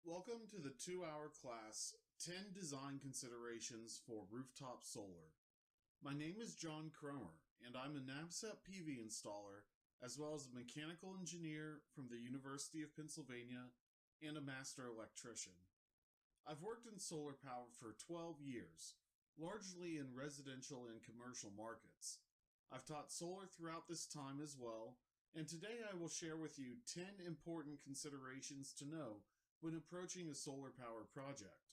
Welcome to the 2-hour class, 10 Design Considerations for Rooftop Solar. My name is John Cromer, and I'm a NABCEP PV installer, as well as a mechanical engineer from the University of Pennsylvania and a master electrician. I've worked in solar power for 12 years, largely in residential and commercial markets. I've taught solar throughout this time as well, and today I will share with you 10 important considerations to know when approaching a solar power project.